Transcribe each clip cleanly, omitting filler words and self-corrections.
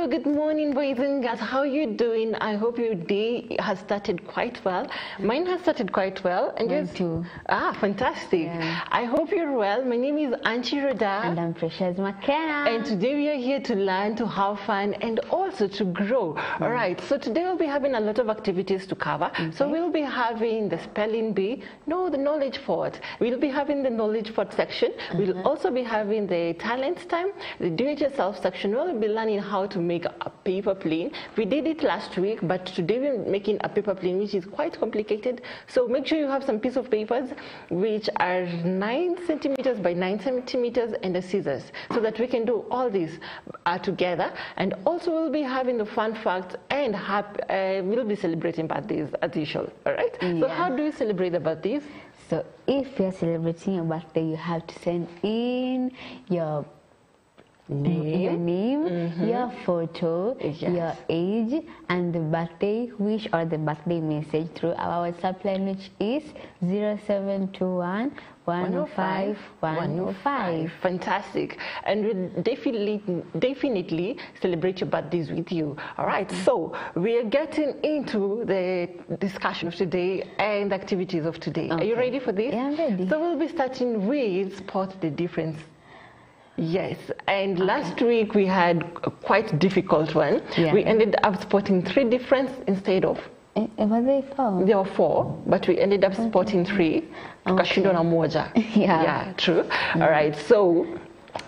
Hello, good morning, boys and girls. How are you doing? I hope your day has started quite well. Mine has started quite well. And Mine too. Ah, fantastic. Yeah. I hope you're well. My name is Auntie Rhodah. And I'm Precious Makena. And today we are here to learn, to have fun, and also to grow. All right, so today we'll be having a lot of activities to cover. Okay. So we'll be having the spelling bee, the knowledge fort. We'll be having the knowledge fort section. We'll also be having the talent time, the do-it-yourself section. We'll be learning how to make a paper plane. We did it last week, but today we're making a paper plane, which is quite complicated. So make sure you have some piece of papers, which are 9 centimeters by 9 centimeters, and the scissors, so that we can do all this together. And also we'll be having the fun facts, and we'll be celebrating birthdays as usual. All right? Yeah. So how do you celebrate the birthdays? So if you're celebrating your birthday, you have to send in your name, your photo, your age, and the birthday wish or the birthday message through our WhatsApp line, which is 0721 105 105. Fantastic. And we'll definitely celebrate your birthdays with you. All right, so we are getting into the discussion of today and the activities of today. Okay. Are you ready for this? Yeah, I'm ready. So we'll be starting with spot the difference. Yes, and last week we had a quite difficult one. Yeah. We ended up spotting 3 difference instead of. Were they 4? There were 4, but we ended up spotting 3. Tukashindwa na moja. Yeah, true. All right, so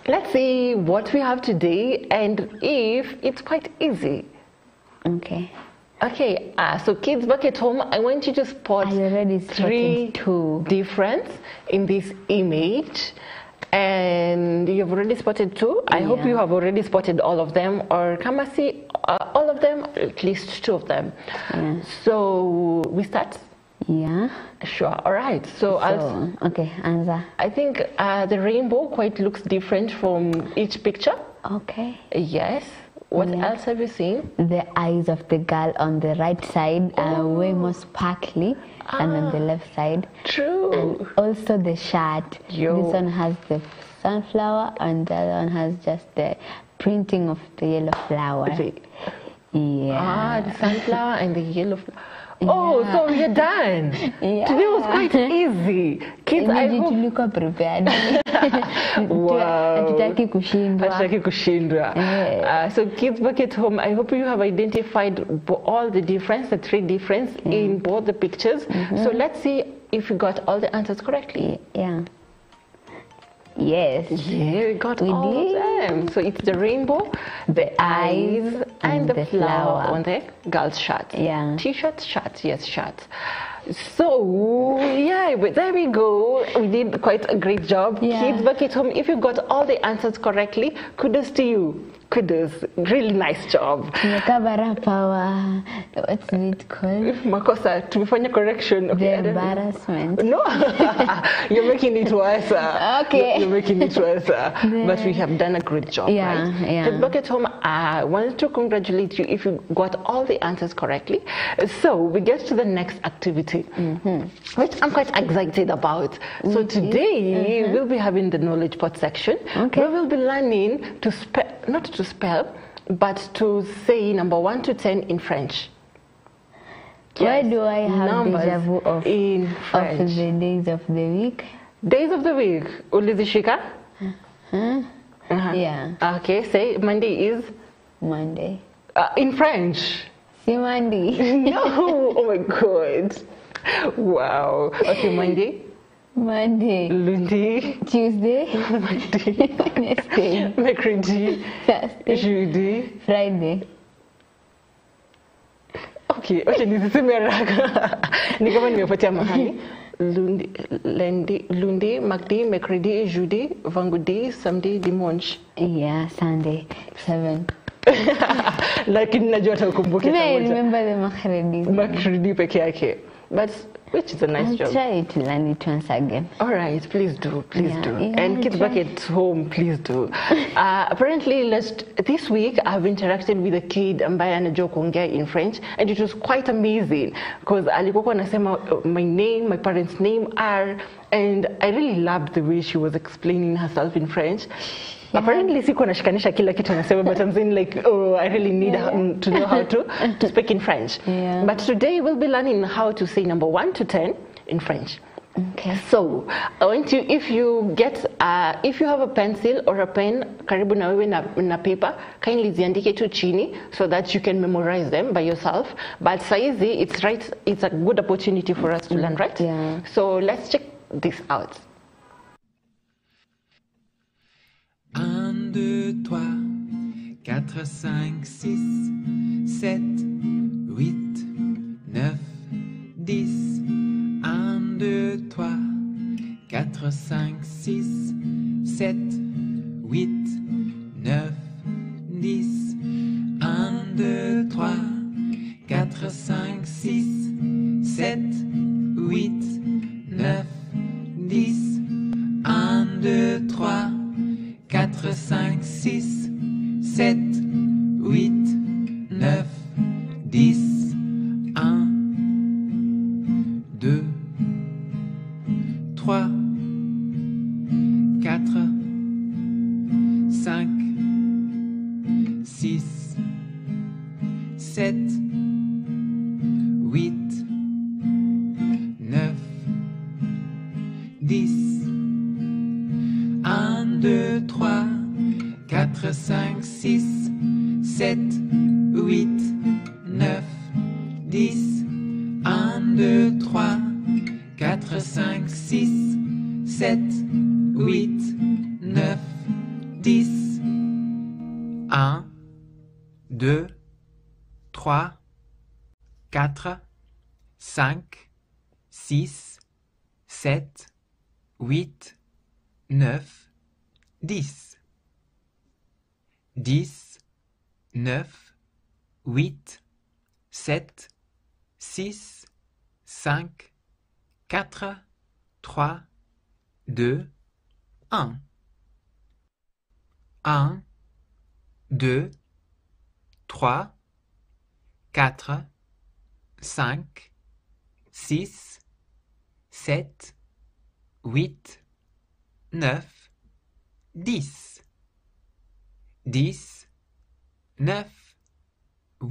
let's see what we have today and if it's quite easy. Okay. Okay, so kids back at home, I want you to spot 3 difference in this image. And you've already spotted 2. I hope you have already spotted all of them, or can I see all of them, at least 2 of them. Yeah. So we start? Yeah. Sure. All right. So okay, answer. I think the rainbow quite looks different from each picture. Okay. Yes. What else have you seen? The eyes of the girl on the right side are way more sparkly than on the left side. True. And also the shirt. This one has the sunflower, and the other one has just the printing of the yellow flower. Yeah. The sunflower and the yellow flower. Oh, so you're done. Yeah. Today was quite easy. Kids, I hope you look prepared. Wow. Hatutaki kushindwa. So kids back at home, I hope you have identified all the difference, the 3 difference in both the pictures. So let's see if you got all the answers correctly. Yeah. Yes. Yeah, we got all of them. So it's the rainbow, the eyes, and the flower on the girl's shirt. Yeah. T-shirt, shirts, yes, shirts. So, yeah, but there we go. We did quite a great job. Yeah. Kids back at home, if you got all the answers correctly, kudos to you. Kudos. Really nice job. Power. What's it called? Makosa, tumefanya correction. Okay, the embarrassment. No, you're making it worse. Okay. You're making it worse. But we have done a great job, right? Yeah. Kids back at home, I wanted to congratulate you if you got all the answers correctly. So we get to the next activity, which I'm quite excited about. So today we'll be having the knowledge pot section. Okay. We will be learning to spell, not to spell, but to say number 1 to 10 in French. Why do I have numbers deja vu of the days of the week? Days of the week. Ulizishika? Yeah. Okay, say Monday is? Monday. In French? C'est Monday. No, oh my God. Wow. Okay, Monday. Lundi. Tuesday. Mardi. Wednesday. Mercredi. Thursday. Jeudi. Friday. Okay, nisiseme haraka. Ni kama nimepatia mahali. Lundi, mardi, mercredi, jeudi, vendredi, samedi, dimanche. Yeah, Sunday. 7. Lakini najua utakumbuka. I remember the Makredi. Makredi peke yake. But which is a nice job. I'll try to learn it once again. All right, please do, please do. Yeah, And kids back at home, please do. Apparently, this week I've interacted with a kid ambaye anajua kuongea in French, and it was quite amazing because alikuwa anasema my name, my parents' name are, and I really loved the way she was explaining herself in French. Yeah. Apparently, siko nashikanisha kila kitu anasema, but I'm saying like, oh, I really need to know how to speak in French. Yeah. But today we'll be learning how to say number 1 to 10 in French. Okay. So, I want you, if you have a pencil or a pen, karibu na wewe na paper, kindly ziandike tu chini so that you can memorize them by yourself. But saizi, it's a good opportunity for us to learn, right? Yeah. So let's check this out. 1, 2, 3, 4, 5, 6, 7, 8, 9, 10. 1, 2, 3, 4, 5, 6, 7, 8, 9, 10. 1, 2, 3, 4, 5, 6, 7, 8, 9, 10. 1, 2, 3, 4, 5, 6, 7, 8, 9, 10. 1, 2, 3, 4, 5, 6, 7, 8, 9, 10. 1, 2, 3, 4, 5, 6, 7, 8, 9, 10. 1, 2, 3, 4, 5, 6, 7, 8, 9, 10. 1, 2, 3, 4, 5, 6, 7, 8, 9, 10. 10, 9, 8, 7, 6, 5, 4, 3, 2, 1. 1, 2, 3, 4, 5, 6, 7, 8, 9, 10. 10, 9,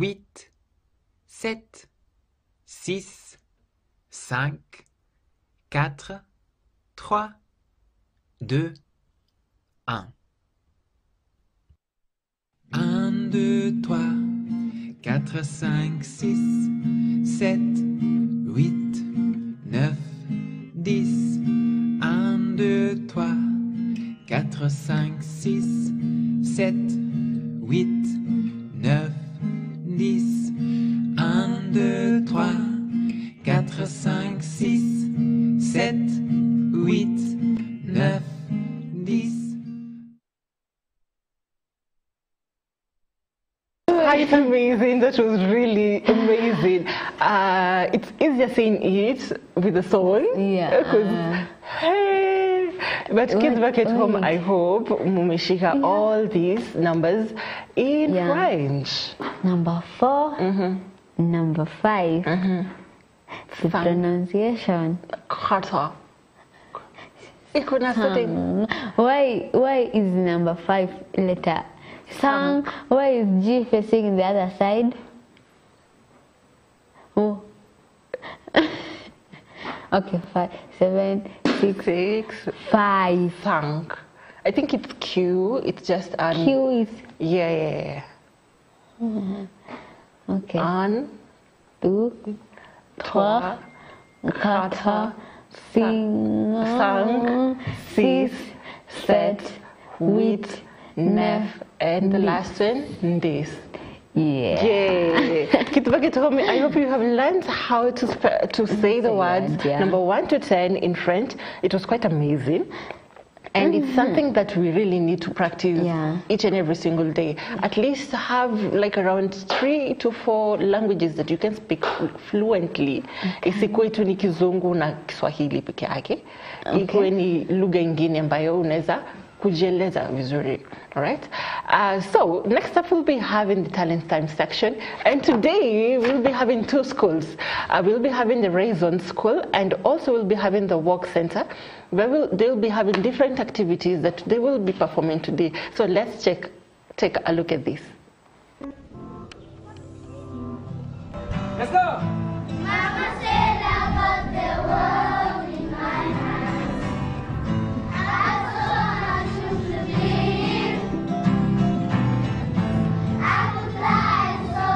8, 7, 6, 5, 4, 3, 2, 1. 1, 2, 3, 4, 5, 6, 7, 8, 9, 10. 1, 2, 3, 4, 5, 6, 7, 8, 9, 10. 1, 2, 3, 4, 5, 6, 7, 8, 9, 10. It's amazing. That was really amazing. It's easier saying it with the song. Yeah. Hey. But kids back at home, I hope mumeshika all these numbers in French. Number 4, number 5. The pronunciation. Kata. Why is number 5 letter? Sang. Why is G facing the other side? Oh. Okay, 5, 7, 6, 5. Sang. I think it's Q. It's just an. Q is. Yeah. Okay. 1, 2, 3, 4, 5, 6, 7, 8, 9, and the last one, this. Yeah. Kids back at home, I hope you have learned how to say the words number 1 to 10 in French. It was quite amazing. And it's something that we really need to practice each and every single day. At least have like around 3 to 4 languages that you can speak fluently. Isikuwe tu ni Kizungu na Kiswahili peke yake. Ikuwe ni lugha ingine ambayo unaweza kujieleza vizuri. All right. So next up, we'll be having the talent time section, and today we'll be having 2 schools. We'll be having the Rayzons school, and also we'll be having the work center, where they'll be having different activities that they will be performing today. So let's take a look at this. Let's go. Mama said I got the world in my hands. I got so much to believe. I could fly so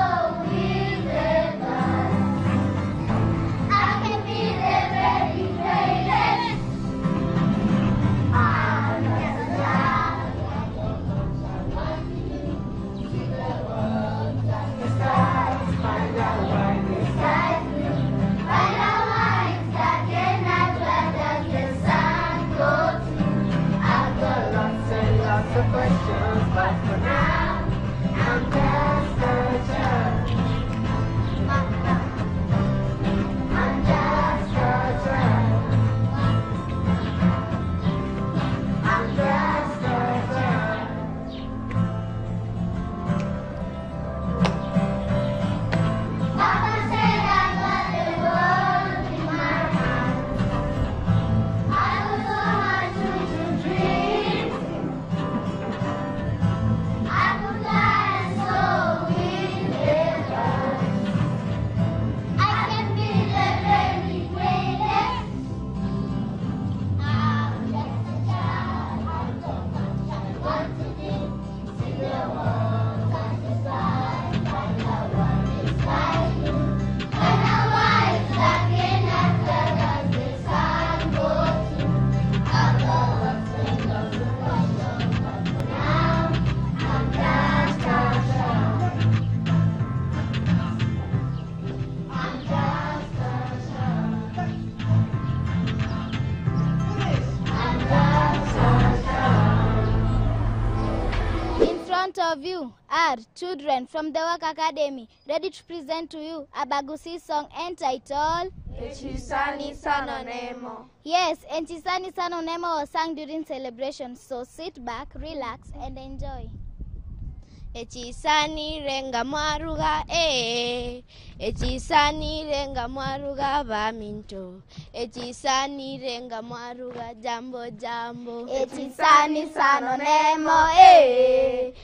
with the birds. I can be the very greatest. I'm just a child. See the world, touch the stars, find out why the sky's blue. Find out why it's dark and night, where does the sun go to? I've got lots and lots of questions, but for now, I'm just a child. I'm just a child. I'm just a child. Mama said I got the world in my hands. I was so much to dream. I could fly and soar with the birds. I can be the very greatest. I'm just a child. I don't want to be. See the world, touch the sky, find out what it's like. Find out why it's dark and night, where does the sun go to? I've got lots and lots of questions, but for now, I'm just a child. I'm just a child. I'm just a child. In front of you are children from the Work Academy, ready to present to you a Bagusi song entitled Echisani Sanonemo. Yes, Enchisani Sanonemo was sung during celebration, so sit back, relax, and enjoy. Echisani renga mwaruga Echisani renga mwaruga baminto. Echisani renga mwaruga jambo jambo. Echisani Sanonemo,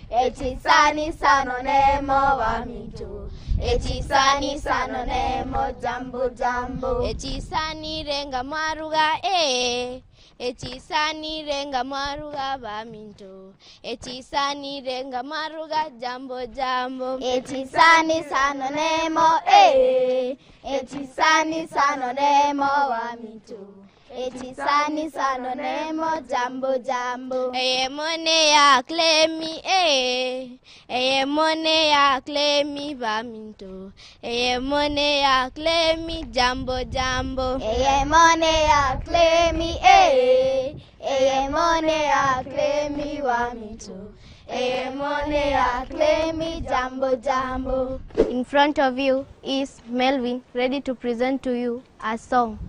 Echisani Sanonemo baminto. Echisani Sanonemo jambo jambo. Echisani renga mwaruga Echisani renga mwaruga baminto. Echisani renga mwaruga jambo jambo. Echisani Sanonemo, Echisani Sanonemo baminto. Echisani Sanonemo, jambo jambo. Eyemone ya klemi Eyemone ya klemi baminto. Eyemone ya klemi jambo jambo. Eyemone ya klemi, Eyemone ya klemi waminto. Eyemone ya klemi, jambo jambo. In front of you is Melvin, ready to present to you a song.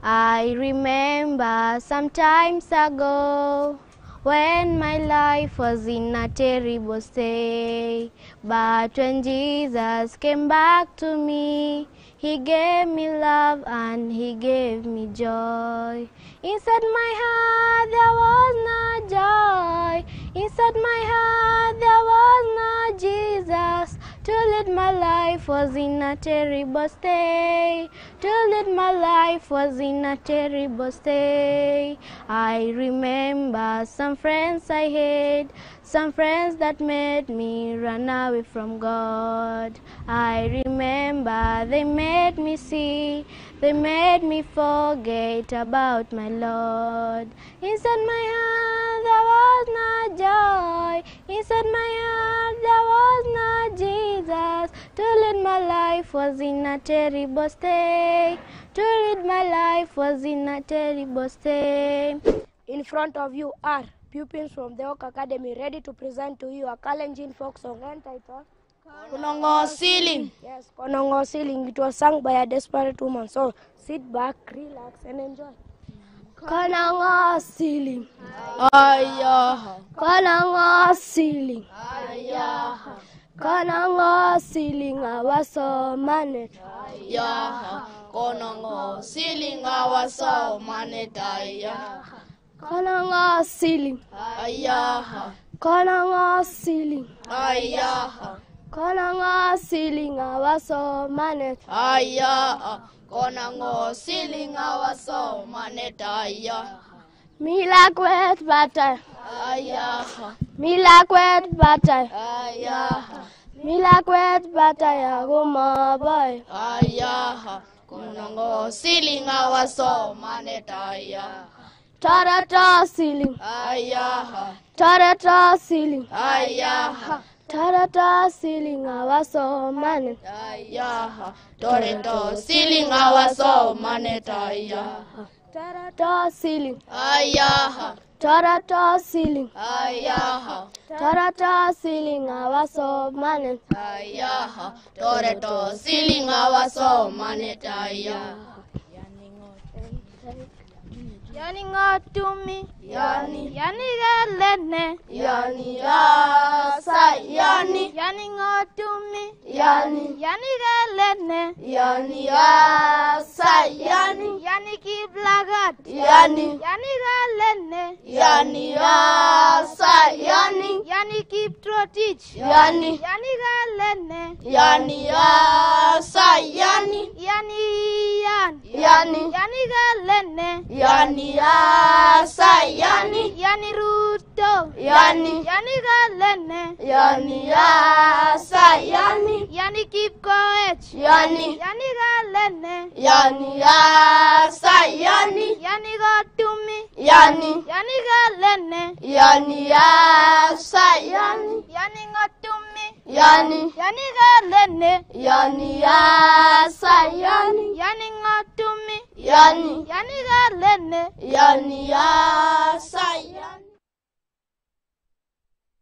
I remember some times ago when my life was in a terrible state, but when Jesus came back to me, He gave me love and He gave me joy. Inside my heart there was no joy. Inside my heart there was no Jesus. To lead my life was in a terrible state. To lead my life was in a terrible state. I remember some friends I had, some friends that made me run away from God. I remember they made me see, they made me forget about my Lord. Inside my heart there was no joy. Inside my heart there was no Jesus. To lead my life was in a terrible state. To lead my life was in a terrible state. In front of you are pupils from the Oak Academy ready to present to you a Kalenjin folk song entitled Konongo Ceiling. Yes, Konongo Ceiling. It was sung by a desperate woman. So sit back, relax, and enjoy. Konongo Ceiling. Ayaha. Konongo Ceiling. Ayaha. Konongo Ceiling. Awaso manet. Ayaha. Konongo Ceiling. Awaso manet. Ayaha. Konongo Ceiling. Ayaha. Konongo Ceiling. Ayaha. Konongo Ceiling. Awaso manet. Ayaha. Konongo Ceiling. Awaso manet. Ayaha. Milakwet batay. Ayaha. Milakwet batay. Ayaha. Milakwet batay aguma boy. Ayaha. Konongo Ceiling. Awaso manet. Ayaha. Tarata ceiling. Ayaha. Tarata ceiling. Ayaha. Tarata ceiling. Awaso manet. Ayaha. Tarata ceiling. Awaso manet. Ayaha. Tarata ceiling. Ayaha. Tarata ceiling. Ayaha. Tarata ceiling. Awaso manet. Ayaha. Tarata ceiling. Awaso manet. Ayaha. Yani ngotumi, yani galene, yani asa, yani ngotumi, yani galene, yani asa, yani kiblagat, yani galene, yani asa, yani kibtrotich, yani galene, yani asa, yani galene, yani asa, yani ruto, yani galene, yani asa, yani kipkoech, yani galene, yani asa, yani gotumi, yani galene, yani asa, yani ngotumi, yani galene, yani asa, yani ngotumi, yani galene, yani asa,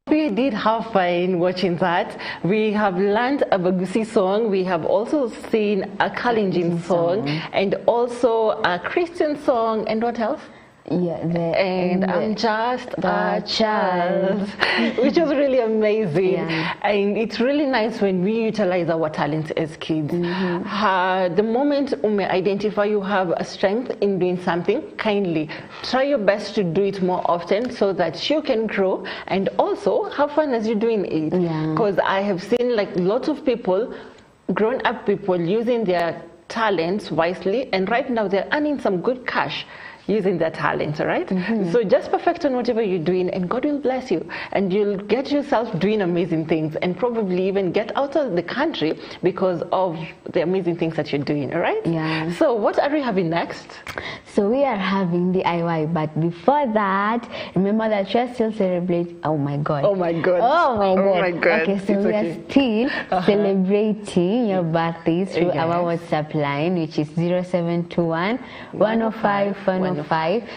We did have fun watching that. We have learned a Bagusi song. We have also seen a Kalenjin song and also a Christian song. And what else? Yeah, and I'm just a child, which was really amazing. Yeah. And it's really nice when we utilize our talents as kids. The moment you identify you have a strength in doing something, kindly try your best to do it more often so that you can grow and also have fun as you're doing it. Because I have seen like lots of people, grown up people, using their talents wisely, and right now they're earning some good cash using their talent, right? So just perfect on whatever you're doing and God will bless you and you'll get yourself doing amazing things and probably even get out of the country because of the amazing things that you're doing, all right? Yeah. So what are we having next? So we are having the DIY, but before that, remember that we're still celebrating. Oh my God. Oh my God. Oh my God. Oh my God. Okay, so we are still celebrating your birthday through our WhatsApp line, which is 0721 105 105.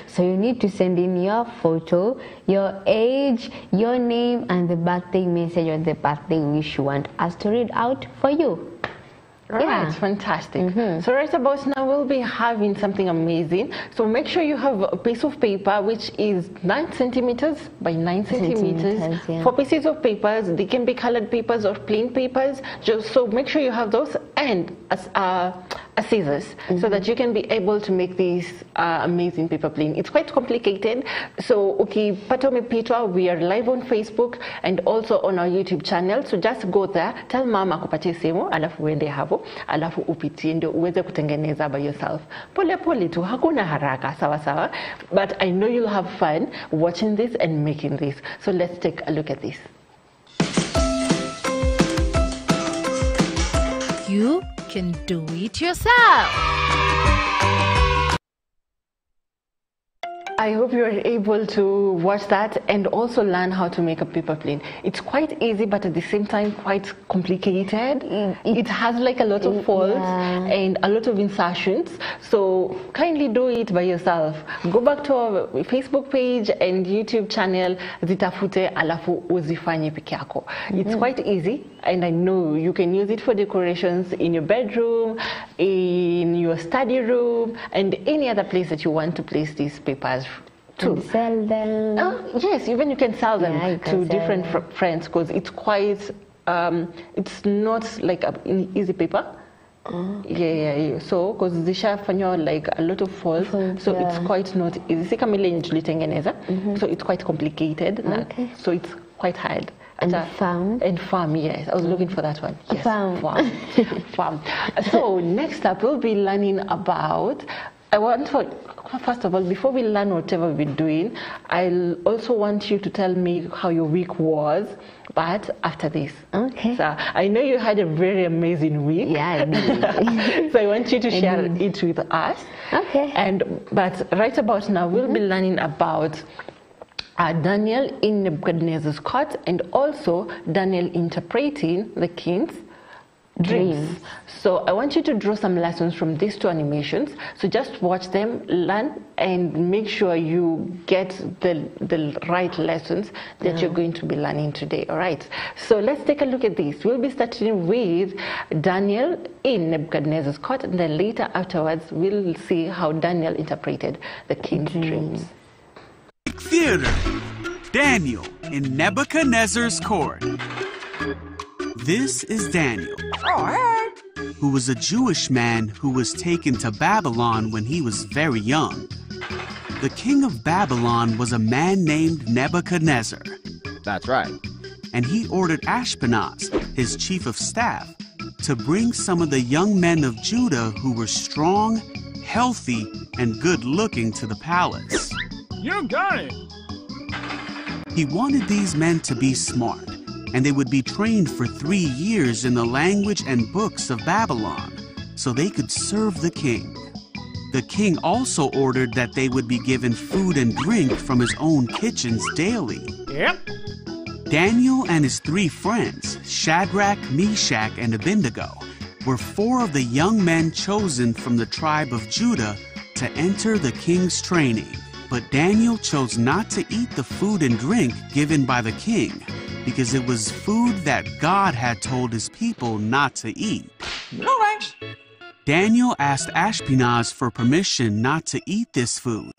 So you need to send in your photo, your age, your name, and the birthday message or the birthday wish you want us to read out for you. Right, fantastic. So right about now we'll be having something amazing. So make sure you have a piece of paper which is 9 centimeters by 9 centimeters. Yeah. 4 pieces of papers. They can be colored papers or plain papers. Just so make sure you have those and a scissors so that you can be able to make these amazing paper plane. It's quite complicated. So okay, Patome Peter, we are live on Facebook and also on our YouTube channel. So just go there, tell mama kupatie simu, alafu uende hapo, alafu upitie ndio uweze kutengeneza by yourself. Pole pole tu, hakuna haraka, sawa sawa. But I know you'll have fun watching this and making this. So let's take a look at this. You can do it yourself. I hope you are able to watch that and also learn how to make a paper plane. It's quite easy, but at the same time quite complicated. It has like a lot of folds and a lot of insertions. So kindly do it by yourself. Go back to our Facebook page and YouTube channel, zitafute alafu uzifanye peke yako. It's quite easy, and I know you can use it for decorations in your bedroom, in your study room, and any other place that you want to place these papers to. And sell them. Yes, even you can sell them to different friends, because it's quite, it's not like an easy paper. Yeah. So, because zishafanywa like a lot of folds, so it's quite not easy. Si kama ile yenye tulitengeneza, so it's quite complicated. So it's quite hard. And farm. And farm, yes. I was looking for that one. Yes, farm. Farm. So next up, we'll be learning about. First of all, before we learn whatever we're doing, I'll also want you to tell me how your week was, but after this. Okay. So I know you had a very amazing week. Yeah, I did. So I want you to share it with us. Okay. But right about now, we'll be learning about Daniel in Nebuchadnezzar's court, and also Daniel interpreting the king's dreams. So I want you to draw some lessons from these two animations. So just watch them, learn, and make sure you get the right lessons that you're going to be learning today. All right. So let's take a look at this. We'll be starting with Daniel in Nebuchadnezzar's court, and then later afterwards we'll see how Daniel interpreted the king's dreams. Theater. Daniel in Nebuchadnezzar's court. This is Daniel, who was a Jewish man who was taken to Babylon when he was very young. The king of Babylon was a man named Nebuchadnezzar. That's right. And he ordered Ashpenaz, his chief of staff, to bring some of the young men of Judah who were strong, healthy, and good-looking to the palace. You got it. He wanted these men to be smart, and they would be trained for 3 years in the language and books of Babylon, so they could serve the king. The king also ordered that they would be given food and drink from his own kitchens daily. Yep. Daniel and his 3 friends, Shadrach, Meshach, and Abednego, were 4 of the young men chosen from the tribe of Judah to enter the king's training. But Daniel chose not to eat the food and drink given by the king, because it was food that God had told his people not to eat. No thanks. Daniel asked Ashpenaz for permission not to eat this food.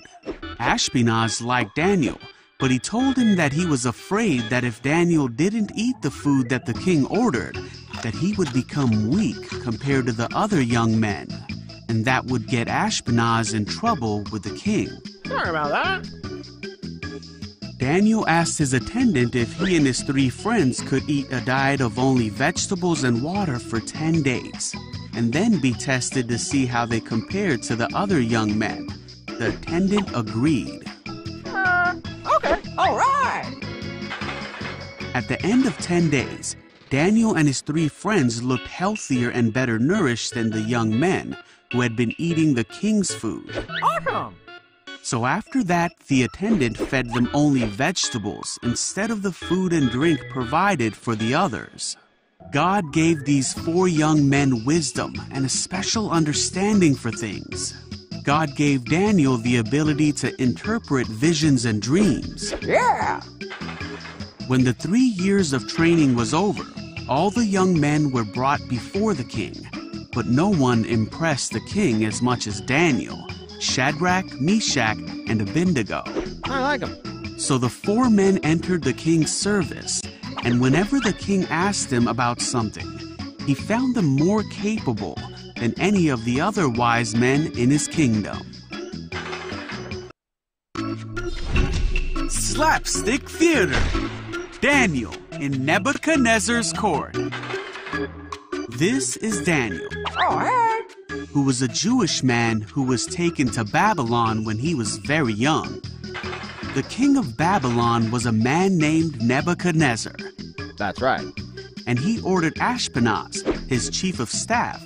Ashpenaz liked Daniel, but he told him that he was afraid that if Daniel didn't eat the food that the king ordered, that he would become weak compared to the other young men, and that would get Ashpenaz in trouble with the king. Sorry about that. Daniel asked his attendant if he and his 3 friends could eat a diet of only vegetables and water for 10 days, and then be tested to see how they compared to the other young men. The attendant agreed. Okay, all right. At the end of 10 days, Daniel and his 3 friends looked healthier and better nourished than the young men who had been eating the king's food. Awesome. So after that, the attendant fed them only vegetables instead of the food and drink provided for the others. God gave these 4 young men wisdom and a special understanding for things. God gave Daniel the ability to interpret visions and dreams. Yeah. When the 3 years of training was over, all the young men were brought before the king, but no one impressed the king as much as Daniel, Shadrach, Meshach, and Abednego. I like him. So the 4 men entered the king's service, and whenever the king asked them about something, he found them more capable than any of the other wise men in his kingdom. Slapstick Theater. Daniel in Nebuchadnezzar's court. This is Daniel, who was a Jewish man who was taken to Babylon when he was very young. The king of Babylon was a man named Nebuchadnezzar. That's right. And he ordered Ashpenaz, his chief of staff,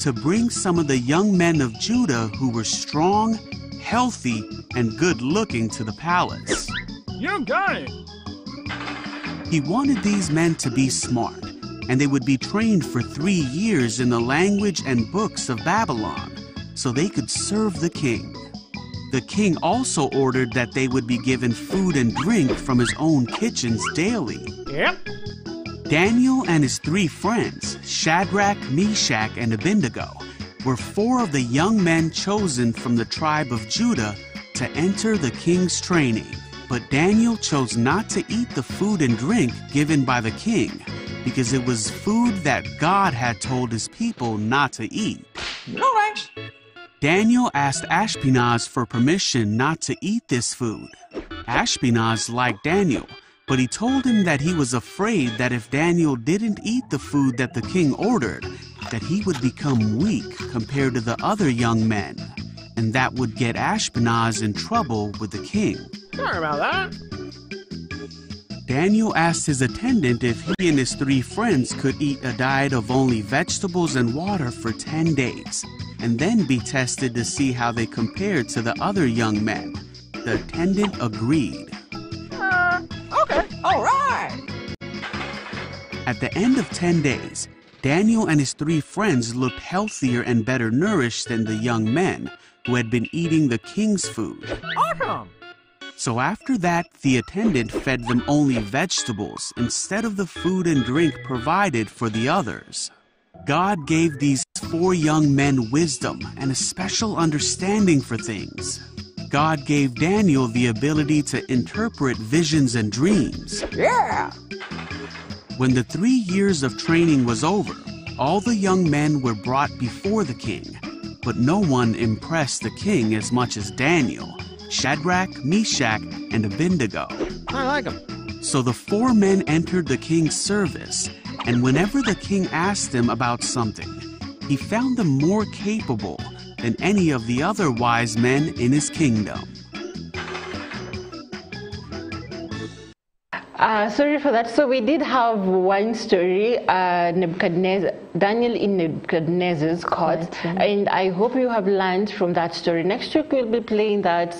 to bring some of the young men of Judah who were strong, healthy, and good-looking to the palace. You got it. He wanted these men to be smart, and they would be trained for 3 years in the language and books of Babylon, so they could serve the king. The king also ordered that they would be given food and drink from his own kitchens daily. Yep. Daniel and his 3 friends, Shadrach, Meshach, and Abednego, were 4 of the young men chosen from the tribe of Judah to enter the king's training. But Daniel chose not to eat the food and drink given by the king, because it was food that God had told his people not to eat. No thanks. Daniel asked Ashpenaz for permission not to eat this food. Ashpenaz liked Daniel, but he told him that he was afraid that if Daniel didn't eat the food that the king ordered, that he would become weak compared to the other young men, and that would get Ashpenaz in trouble with the king. Sorry about that. Daniel asked his attendant if he and his 3 friends could eat a diet of only vegetables and water for 10 days, and then be tested to see how they compared to the other young men. The attendant agreed. Okay, all right. At the end of 10 days, Daniel and his 3 friends looked healthier and better nourished than the young men who had been eating the king's food. Awesome. So after that, the attendant fed them only vegetables instead of the food and drink provided for the others. God gave these 4 young men wisdom and a special understanding for things. God gave Daniel the ability to interpret visions and dreams. Yeah. When the 3 years of training was over, all the young men were brought before the king, but no one impressed the king as much as Daniel, Shadrach, Meshach, and Abednego. I like him. So the 4 men entered the king's service, and whenever the king asked them about something, he found them more capable than any of the other wise men in his kingdom. Sorry for that. So we did have one story, Daniel in Nebuchadnezzar's court, and I hope you have learned from that story. Next week we'll be playing that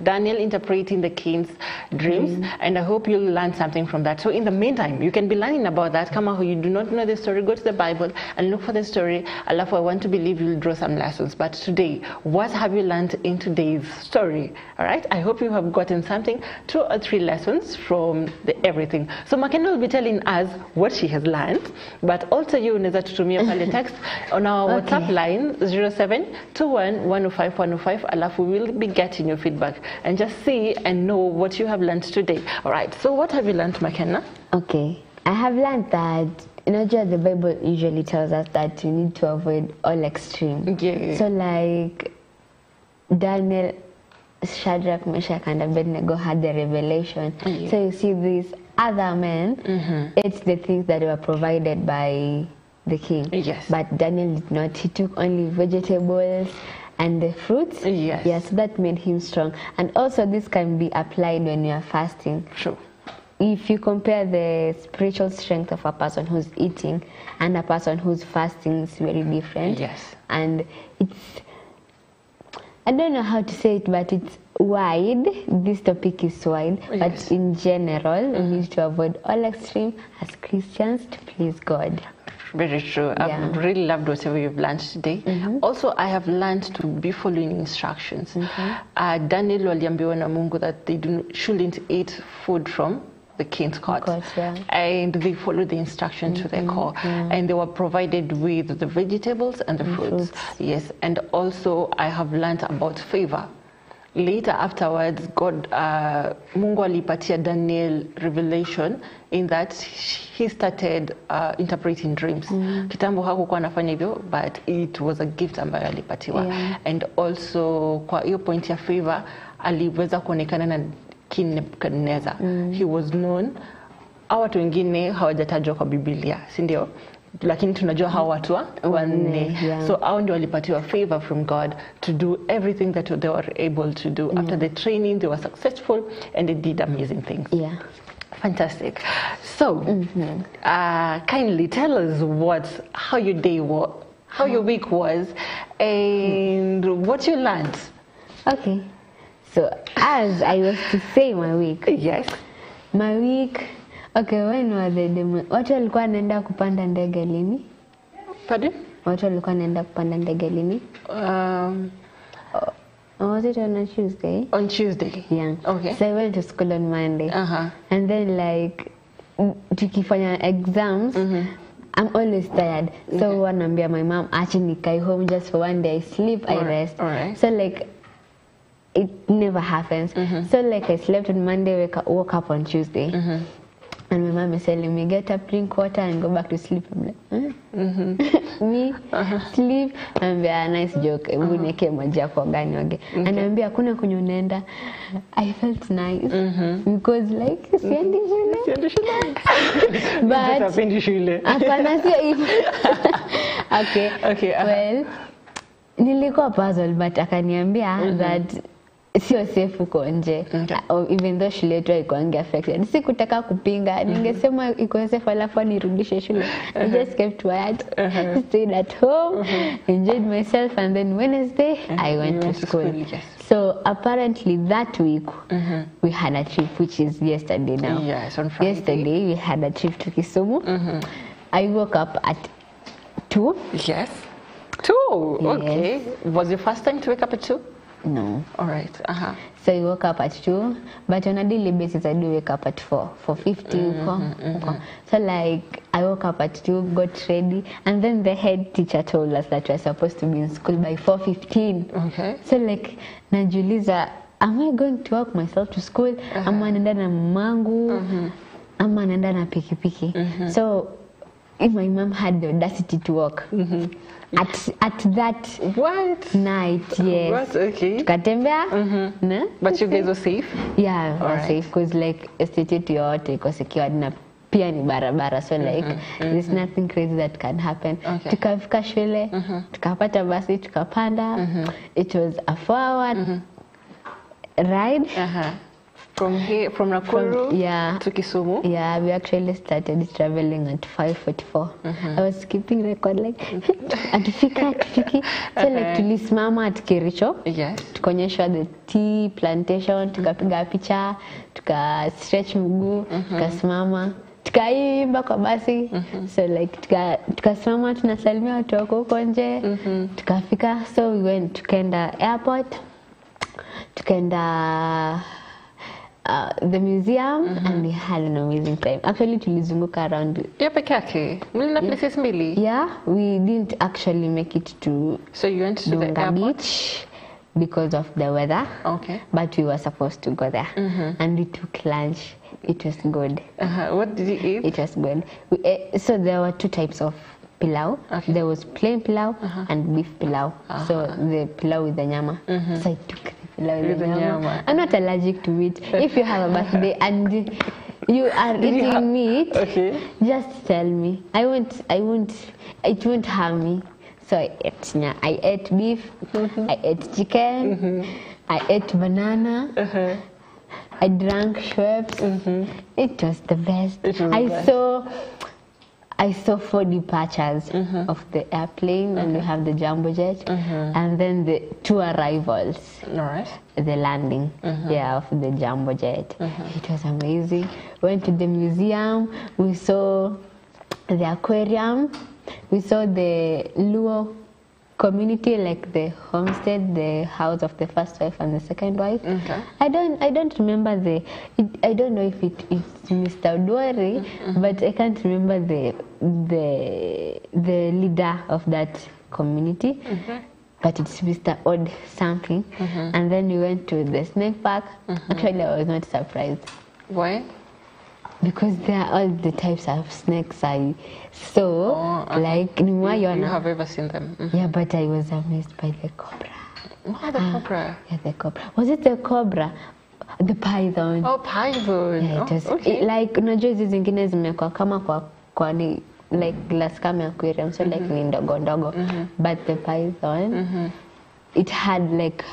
Daniel interpreting the king's dreams, and I hope you'll learn something from that. So in the meantime, you can be learning about that. Come on, who you do not know the story, go to the Bible and look for the story. Allah, I want to believe you'll draw some lessons. But today, what have you learned in today's story? All right, I hope you have gotten something, 2 or 3 lessons from everything. So Makena will be telling us what she has learned, but also you unaweza tutumia pale text on our WhatsApp line 0721105105, alafu we will be getting your feedback and just see and know what you have learned today. All right, so what have you learned, Makena? Okay, I have learned that the Bible usually tells us that we need to avoid all extreme. Yeah. So like Daniel, Shadrach, Meshach, and Abednego had the revelation. So you see these other men, it's the things that were provided by the king. Yes. But Daniel did not. He took only vegetables and the fruits. Yes. Yes, that made him strong. And also this can be applied when you are fasting. Sure. If you compare the spiritual strength of a person who's eating and a person who's fasting, it's very different. Yes. And it's, I don't know how to say it, but it's wide. This topic is wide, but in general, we need to avoid all extreme as Christians to please God. Very true. I've really loved whatever you've learned today. Also, I have learned to be following instructions. Daniel waliambiwa na Mungu that they shouldn't eat food from the king's court. And they followed the instruction to their core. And they were provided with the vegetables and the fruits. Yes, and also I have learned about favor. Later afterwards, God, Mungu alipatia Daniel revelation in that he started interpreting dreams. Kitambo hakukuwa anafanya hivyo, but it was a gift ambayo alipatiwa. And also kwa hiyo point ya favor, aliweza kuonekana na King Nebuchadnezzar. He was known. Hawa watu wengine hawajatajwa kwa Biblia, si ndio? Lakini tunajua hawa watu wanne. So hao ndio walipatiwa favor from God to do everything that they were able to do. After the training, they were successful and they did amazing things. Fantastic. So, kindly tell us how your day was, how your week was, and what you learned Okay. So as I was to say my week. Yes. My week. Okay, when was the demo? Watu walikuwa wanaenda kupanda ndege lini? Pardon? Watu walikuwa wanaenda kupanda ndege lini? Was it on a Tuesday? On Tuesday. Yeah. Okay. So I went to school on Monday. And then like tukifanya exams, I'm always tired. So wanaambia my mom, acha nikae home just for one day. I sleep, I rest. So like it never happens. So like I slept on Monday, woke up on Tuesday. And my mom is telling me, get up, drink water, and go back to sleep. I'm like, me, sleep. And be a nice joke. Uneke maji yako gani wage. And anambia hakuna kwenye unaenda. I felt nice because like siendi shule. But hapana sio hivyo. Okay. Well, nilikuwa puzzle but akaniambia that sio safe uko nje. Even though shule yetu haikuangi affected. Sikutaka kupinga. Ningesema iko safe alafu nirudishe shule. I just kept quiet. Stayed at home. Enjoyed myself, and then Wednesday I went to school. Yes. So apparently that week we had a trip, which is yesterday now. Yes, on Friday. Yesterday we had a trip to Kisumu. I woke up at 2. Yes. 2. Okay. Was your first time to wake up at 2? No. All right. So I woke up at 2, but on a daily basis I do wake up at 4:50. So like I woke up at 2, got ready, and then the head teacher told us that we're supposed to be in school by 4:15. Okay. So like najiuliza, am I going to walk myself to school? Ama naenda na mamangu? Ama naenda na pikipiki? So if my mom had the audacity to walk at that night, yes. What? Okay. Tukatembea. No? But you guys were safe? Yeah, we're safe because like estate yote iko secured na pia ni barabara, so like there's nothing crazy that can happen. Tukafika shule, tukapata basi, tukapanda. It was a 4-hour ride. From Nakuru to Kisumu? Yeah, we actually started traveling at 5:44. I was keeping record like atufiki. So like tulisimama at Kericho. Yes. Tukonyeshwa the tea plantation, tukapiga picha, tuka stretch mguu, tukasimama, tukaimba kwa basi. So like tukasimama tunasalimia watu wako huko nje. Tukafika, so we went, tukaenda airport, tukaenda the museum, and we had an amazing time. Actually, tulizunguka around. Yeah, peke yake. Mlina places mbili? Yeah, we didn't actually make it to. So you went to the airport? Beach because of the weather. Okay. But we were supposed to go there, and we took lunch. It was good. What did you eat? It was good. So there were 2 types of pilau. Okay. There was plain pilau and beef pilau. So the pilau with the nyama. So I took the pilau with the nyama. I'm not allergic to meat. If you have a birthday and you are eating meat, just tell me. I won't. It won't harm me. So I ate beef. I ate chicken. I ate banana. I drank Schweppes. It was the best. I saw 4 departures of the airplane, and we have the jumbo jet, and then the 2 arrivals. All right. The landing, of the jumbo jet. It was amazing. Went to the museum. We saw the aquarium. We saw the Luo community, like the homestead, the house of the first wife and the second wife. I don't remember I don't know if it's Mr. Udwari, but I can't remember the leader of that community. But it's Mr. Odd something. And then we went to the snake park. Actually, I was not surprised. Why? Because there are all the types of snakes I saw. Like, you have ever seen them? Yeah, but I was amazed by the cobra. Oh, the cobra. Yeah, the cobra. Was it the cobra? The python. Oh, python. Yeah, it was like, unajua hizi zingine zimekuwa kama kwa ni like glass kama aquarium, so like ni ndogo ndogo. But the python, it had like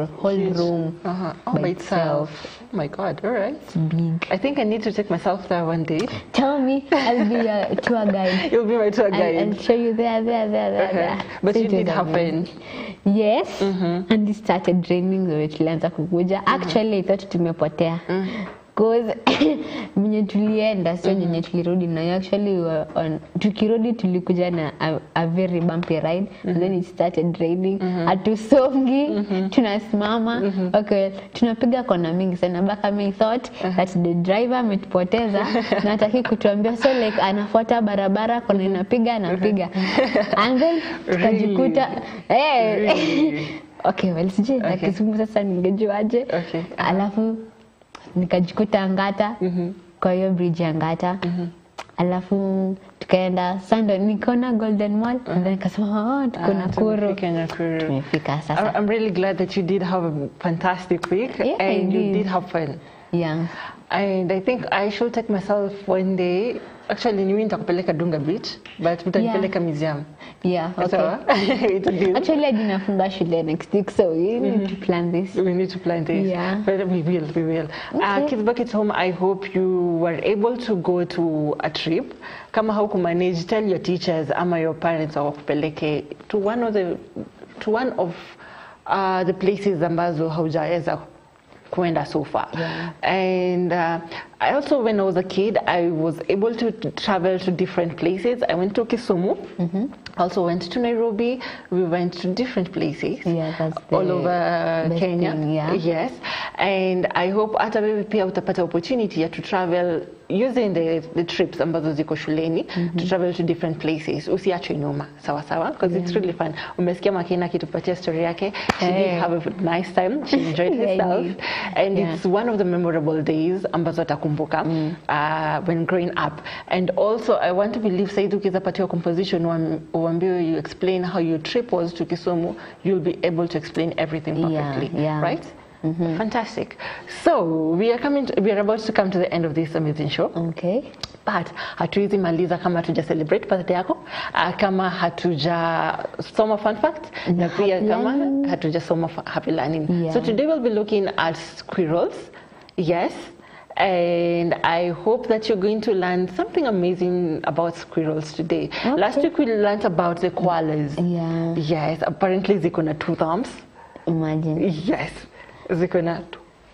whole room by itself. Oh my God! All right. It's big. I think I need to take myself there one day. Tell me, I'll be your tour guide. You'll be my tour guide. I'll show you there. But So you it did was have fun. amazing. Yes, and it started raining, so tulianza kukuja. Actually, I thought tumepotea. Because mwenye tulienda sio mwenye tulirudi na actually tukirudi tulikuja na a very bumpy ride and then it started raining. Hatusongi, tunasimama. Okay, tunapiga kona mingi sana. Baka me thought that the driver ametupoteza na hataki kutuambia, so like anafuata barabara kona inapiga anapiga. And then tukajikuta okay, well sije na Kisumu sasa ningejuaje. Alafu nikajikuta Ngata kwa hiyo bridge ya Ngata. Alafu tukaenda Sando, nikaona Golden Mall and then nikasema tuko Nakuru. Tumefika sasa. I'm really glad that you did have a fantastic week and you did have fun. Yeah. And I think I should take myself one day. Actually, ni nitakupeleka Dunga Beach, but utanipeleka museum. Yeah, okay. So, actually, I didn't funga shule next week, so we need to plan this. We need to plan this. Yeah. But we will. Okay. Kids back at home, I hope you were able to go to a trip. Kama hauku manage, tell your teachers ama your parents wakupeleke to one of the places ambazo haujaweza kuenda so far. And I also, when I was a kid, I was able to travel to different places. I went to Kisumu, also went to Nairobi. We went to different places all over Kenya. Yes, and I hope hata wewe pia utapata opportunity to travel using the trips ambazo ziko shuleni to travel to different places. Usiachwe nyuma, sawa sawa, because it's really fun. Umesikia Makena akitupatia story yake. She did have a nice time. She enjoyed herself, and it's one of the memorable days ambazo atakumbuka when growing up. And also, I want to believe Saidu ukizapatiwa composition uambiwe you explain how your trip was to Kisumu, you'll be able to explain everything perfectly, right? Fantastic. So we are about to come to the end of this amazing show. Okay. But hatuwezi maliza kama hatuja celebrate birthday yako, kama hatuja soma fun fact, na pia kama hatuja soma happy learning. So today we'll be looking at squirrels. Yes. And I hope that you're going to learn something amazing about squirrels today. Last week we learned about the koalas. Yes, apparently ziko na 2 thumbs. Imagine. Yes, ziko na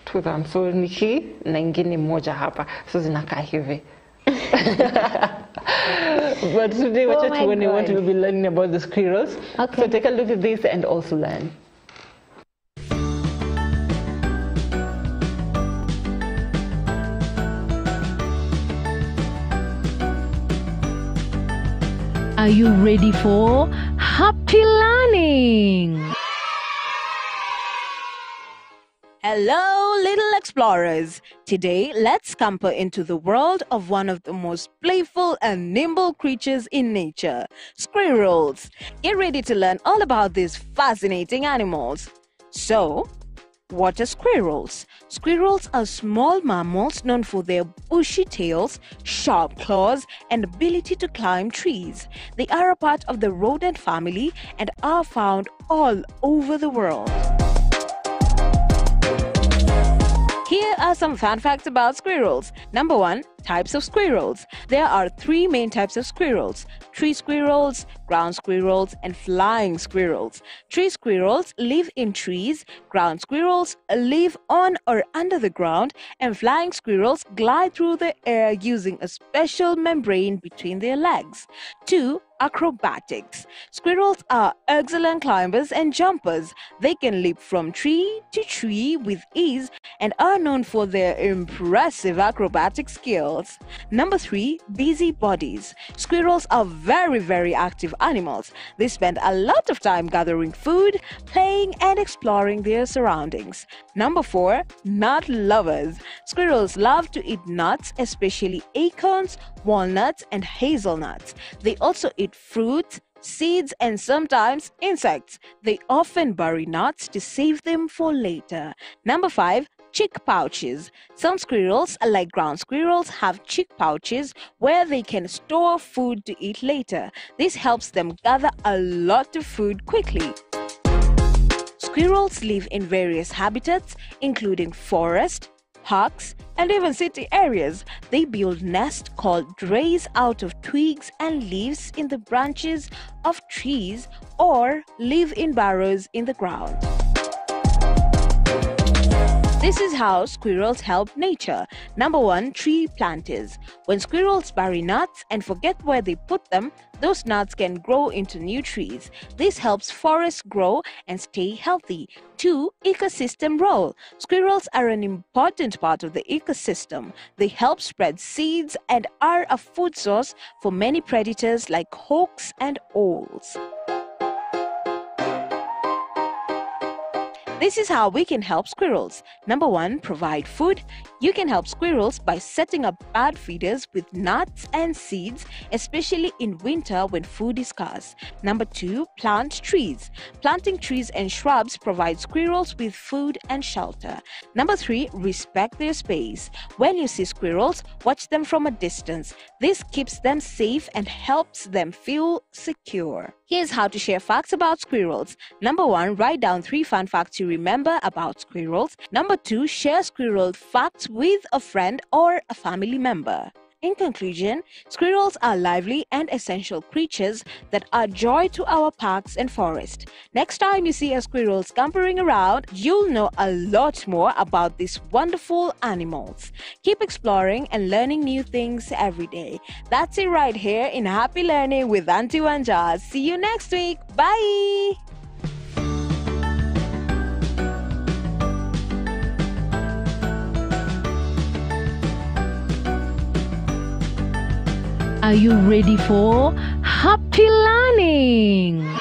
2 thumbs. So ni hii na ingine moja hapa. So zinakaa hivi. But today what we'll be learning about the squirrels. So take a look at this and also learn. Are you ready for happy learning? Hello, little explorers. Today, let's scamper into the world of one of the most playful and nimble creatures in nature, squirrels. Get ready to learn all about these fascinating animals. So, what are squirrels? Squirrels are small mammals known for their bushy tails, sharp claws, and ability to climb trees. They are a part of the rodent family and are found all over the world. Here are some fun facts about squirrels. Number 1, types of squirrels. There are 3 main types of squirrels: tree squirrels, ground squirrels, and flying squirrels. Tree squirrels live in trees, ground squirrels live on or under the ground, and flying squirrels glide through the air using a special membrane between their legs. 2, acrobatics. Squirrels are excellent climbers and jumpers. They can leap from tree to tree with ease and are known for their impressive acrobatic skills. Number 3, busybodies. Squirrels are very active animals. They spend a lot of time gathering food, playing, and exploring their surroundings. Number 4, nut lovers. Squirrels love to eat nuts, especially acorns, walnuts, and hazelnuts. They also eat fruits, seeds, and sometimes insects. They often bury nuts to save them for later. Number 5, chick pouches. Some squirrels, like ground squirrels, have chick pouches where they can store food to eat later. This helps them gather a lot of food quickly. Squirrels live in various habitats, including forest, parks, and even city areas. They build nests called drays out of twigs and leaves in the branches of trees or live in burrows in the ground. This is how squirrels help nature. Number 1, tree planters. When squirrels bury nuts and forget where they put them, those nuts can grow into new trees. This helps forests grow and stay healthy. 2, ecosystem role. Squirrels are an important part of the ecosystem. They help spread seeds and are a food source for many predators like hawks and owls. This is how we can help squirrels. Number 1, provide food. You can help squirrels by setting up bad feeders with nuts and seeds, especially in winter when food is scarce. Number 2, plant trees. Planting trees and shrubs provide squirrels with food and shelter. Number 3, respect their space. When you see squirrels, watch them from a distance. This keeps them safe and helps them feel secure. Here's how to share facts about squirrels. Number 1, write down 3 fun facts you remember about squirrels. Number 2, share squirrel facts with a friend or a family member. In conclusion, squirrels are lively and essential creatures that are joy to our parks and forests. Next time you see a squirrel scampering around, you'll know a lot more about these wonderful animals. Keep exploring and learning new things every day. That's it right here in Happy Learning with Auntie Wanja. See you next week. Bye! Are you ready for Happy Learning?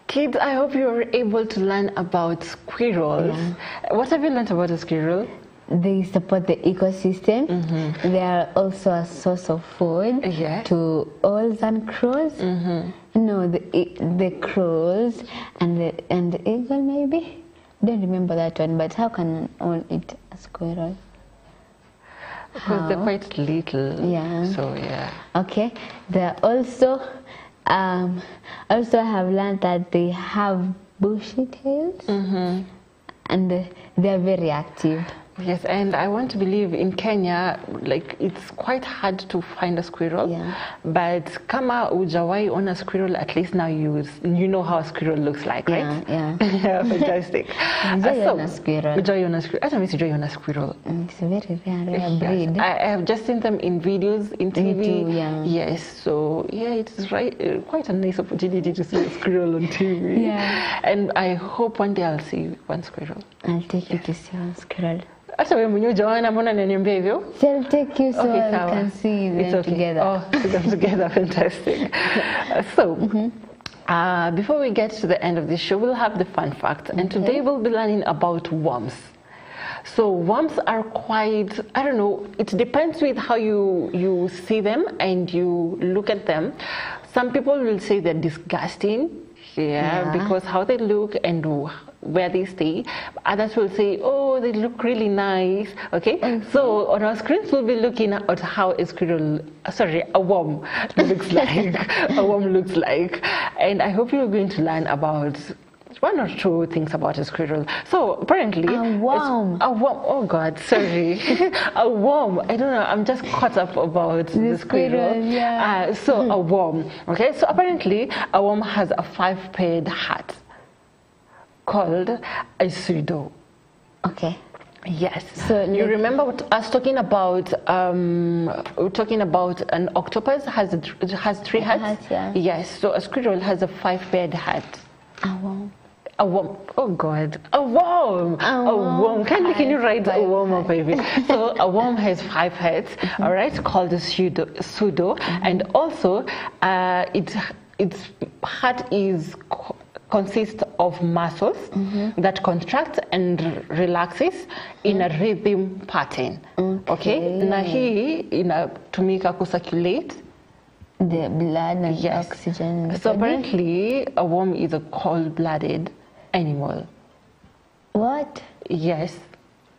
Kids, I hope you were able to learn about squirrels. Yeah. What have you learned about a squirrel? They support the ecosystem. They are also a source of food to owls and crows. No, the crows and the eagle maybe. Don't remember that one. But how can an owl eat a squirrel? Because they're quite little. Yeah. So yeah. Okay. They're also have learned that they have bushy tails, and they're very active. Yes, and I want to believe in Kenya, like it's quite hard to find a squirrel. Yeah. But kama ujawai on a squirrel, at least now you know how a squirrel looks like, right? Yeah. Yeah, fantastic. Enjoy on a squirrel. Enjoy on a squirrel. I don't miss enjoy on a squirrel. It's a very rare breed. I have just seen them in videos, in TV. Me too, yeah. Yes, so yeah, it's quite a nice opportunity to see a squirrel on TV. Yeah. And I hope one day I'll see one squirrel. I'll take you to see one squirrel. Hata wewe mwenyewe Joanna, mbona unaniambia hivyo? I'll take you so we can see them together. Oh, see them together, fantastic. So, before we get to the end of this show, we'll have the fun fact. And today we'll be learning about worms. So worms are quite, I don't know, it depends with how you see them and you look at them. Some people will say they're disgusting. Yeah, because how they look and where they stay. Others will say, oh, they look really nice. Okay, so on our screens we'll be looking at how a worm looks like. A worm looks like, and I hope you're going to learn about one or two things about a squirrel. So apparently, a worm. Oh God, sorry, a worm. I don't know. I'm just caught up about the squirrel. Yeah. So a worm. Okay. So apparently, a worm has a 5-paired hat called a pseudo. Okay. Yes. So you remember us talking about we're talking about an octopus has 3 hats. Yeah. Yes. So a squirrel has a 5-paired hat. A worm. A worm. Oh God. A worm. A worm. Can you write a worm up, baby? So a worm has 5 heads. All right, called a pseudo, and also its heart consists of muscles that contract and relaxes in a rhythm pattern. Okay. Na hii inatumika kucirculate the blood and oxygen. So apparently, a worm is a cold-blooded animal. What? Yes.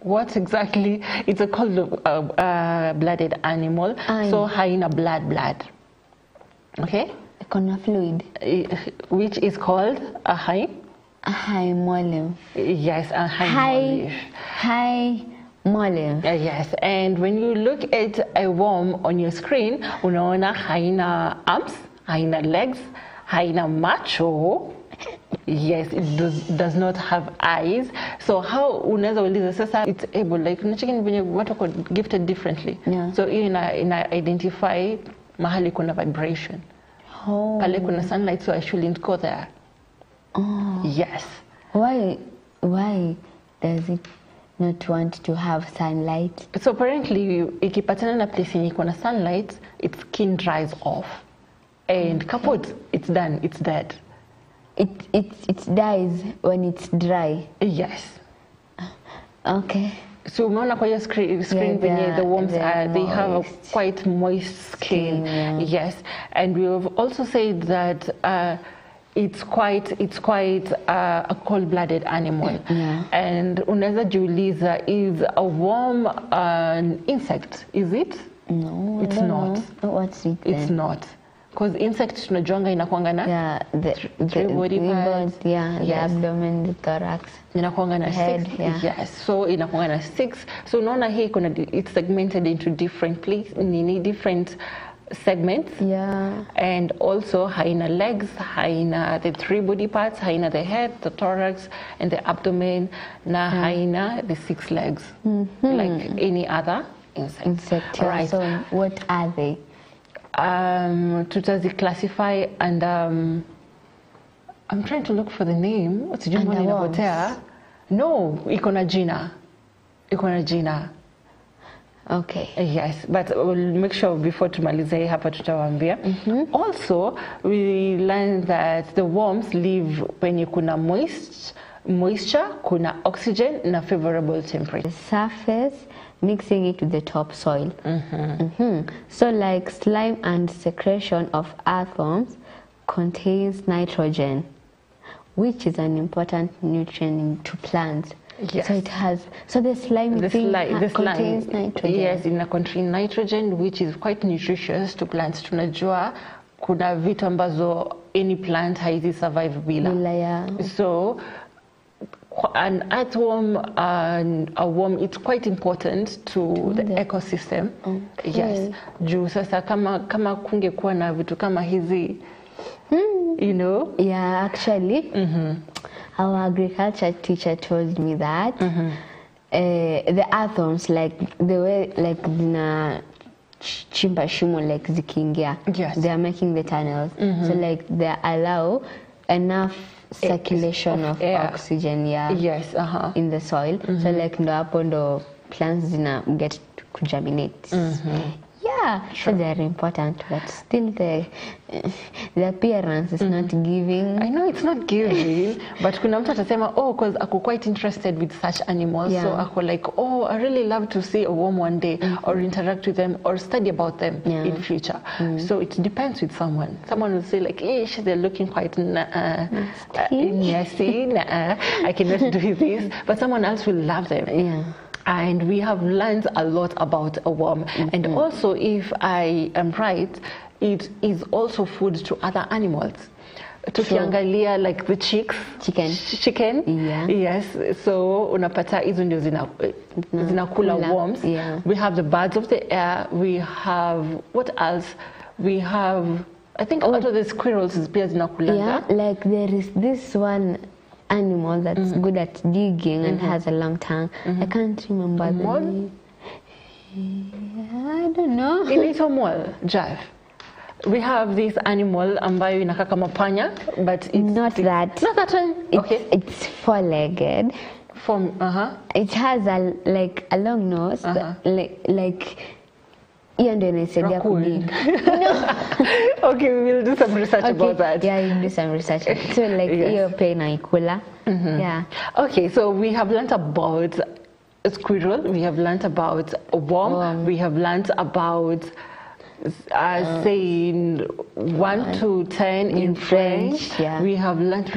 What exactly? It's a cold-blooded animal, so high in blood. Okay? Kona fluid. Which is called a high? A high molim. Yes, a high High, high molim. Yes, and when you look at a worm on your screen, unaona haina arms, haina legs, haina macho. Yes, it does not have eyes. So how unaweza uliza sasa it's able, like unacheki venye watu wako gifted differently. Yeah. So ina identify mahali kuna vibration. Oh. Pale kuna sunlight, so I shouldn't go there. Oh. Yes. Why does it not want to have sunlight? So apparently ikipatana na place yenye kuna sunlight, its skin dries off. And kaput, it's done, it's dead. It dies when it's dry. Yes. Okay. So umeona kwa hiyo screen venye the worms are, they have a quite moist skin. Yeah. Yes. And we have also said that it's quite a cold-blooded animal. Yeah. And unaweza jiuliza, is a worm an insect? Is it? No, it's not. What's it then? It's not. Because insect tunajuanga inakuanga na the body parts. Yeah, yes. The abdomen, the thorax. Inakuanga na head, 6. yeah. Yes, so inakuanga na 6. So unaona hii it's segmented into different different segments. Yeah. And also haina legs, haina the 3 body parts, haina the head, the thorax, and the abdomen. Na haina the 6 legs, like any other insect. Yeah. Right. So what are they? Tutazi classify and I'm trying to look for the name. What's the name? No, iko na jina. Okay. Yes, but we'll make sure before tumalize hapa tutawaambia. Also, we learned that the worms live when kuna moisture, kuna oxygen, na favorable temperature. The surface mixing it with the topsoil. So like slime and secretion of earthworms contains nitrogen, which is an important nutrient to plants. Yes. So the slime contains nitrogen. Yes, it contains nitrogen, which is quite nutritious to plants. Tunajua kuna vitu ambazo any plant haizi survive bila. So an earthworm and a worm, it's quite important to the ecosystem. Okay. Yes. Juu sasa kama kungekuwa na vitu kama hizi, you know? Yeah, actually, our agriculture teacher told me that the earthworms, like the way, like dina chimba shumo, like zikiingia, yes, they are making the tunnels. So like they allow enough circulation of oxygen, yes, in the soil. So like ndo hapo ndo plants zina get to germinate. Yeah, so they're important, but still the appearance is not giving. I know it's not giving, but kuna mtu atasema, oh, because ako quite interested with such animals. So ako like, oh, I really love to see a worm one day, or interact with them, or study about them in future. So it depends with someone. Someone will say like, ish, they're looking quite nasty, I cannot do this. But someone else will love them. Yeah. And we have learned a lot about a worm. And also, if I am right, it is also food to other animals. Tukiangalia like the chicken. Yeah. Yes. So unapata hizo ndio zinakula worms. Yeah. We have the birds of the air. We have, what else? We have, I think out of the squirrels is pia zinakulanga. Yeah, like there is this one animal that's good at digging and has a long tongue. I can't remember the name. I don't know. Inaitwa mole, Jeff. We have this animal ambayo inakaa kama panya, but it's not that. Not that one. Okay. It's four-legged. It has a long nose, like hiyo ndio inasaidia kudig. Okay, we will do some research about that. Yeah, you do some research. So like hiyo pia inaikula. Yeah. Okay, so we have learned about a squirrel, we have learned about a worm, we have learned about saying 1 to 10 in French. We have learned,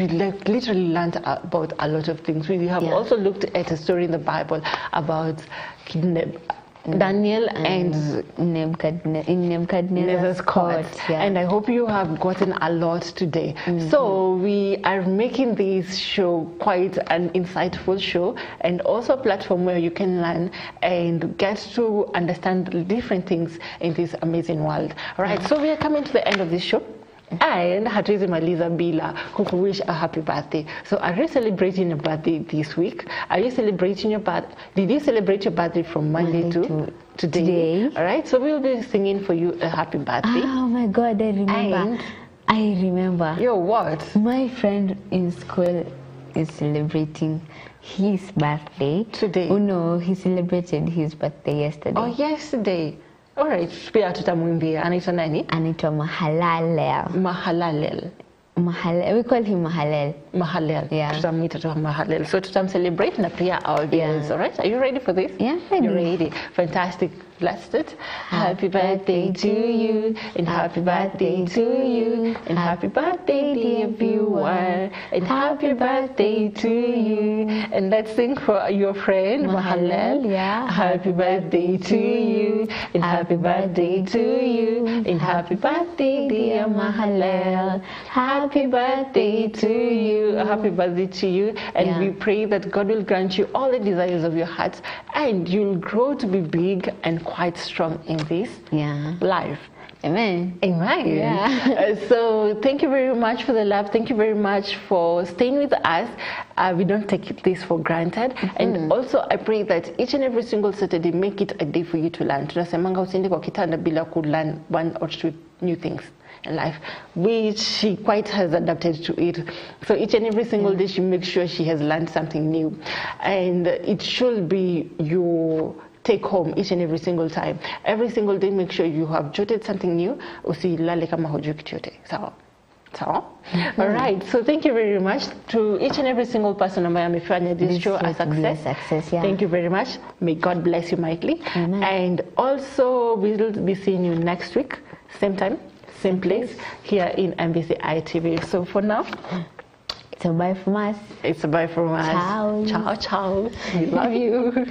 literally learned about a lot of things. We have also looked at a story in the Bible about Daniel and in Nebuchadnezzar's court. Yeah. And I hope you have gotten a lot today. So we are making this show quite an insightful show, and also a platform where you can learn and get to understand different things in this amazing world. All right, so we are coming to the end of this show. And hatuwezi maliza bila kukuwish a happy birthday. So are you celebrating your birthday this week? Are you celebrating your birthday? Did you celebrate your birthday from Monday to today? All right, so we'll be singing for you a happy birthday. Oh my God, I remember. I remember. Yo, what? My friend in school is celebrating his birthday today. Oh no, he celebrated his birthday yesterday. Oh, yesterday. All right, pia tutamwimbia. Anaitwa nani? Anaitwa Mahalalel. Mahalalel. We call him Mahalel. Mahalel. Yeah. Tutamwita tu Mahalel. So tutamcelebrate na pia our viewers. All right, are you ready for this? Yeah, ready. You're ready. Fantastic. Blessed it. Happy birthday to you, and happy birthday to you, and happy birthday, dear viewer, and happy birthday to you. And let's sing for your friend Mahalel. Yeah. Happy birthday to you, and happy birthday to you, and happy birthday, dear Mahalel. Happy birthday to you. Happy birthday to you. And we pray that God will grant you all the desires of your heart, and you'll grow to be big and quite strong in this life. Amen. Amen. Yeah. So thank you very much for the love. Thank you very much for staying with us. We don't take this for granted. And also I pray that each and every single Saturday, make it a day for you to learn. Tunasemanga usiende kwa kitanda bila ku learn one or two new things in life, which she quite has adapted to it. So each and every single day she makes sure she has learned something new. And it should be your take home each and every single time. Every single day, make sure you have jotted something new. Usilale kama hujui kitu yote. Sawa? Sawa? All right. So thank you very much to each and every single person ambaye amefanya this show a success. Thank you very much. May God bless you mightily. And also, we will be seeing you next week, same time, same place, here in MBCI TV. So for now, it's a bye from us. It's a bye from us. Ciao. Ciao, ciao. We love you.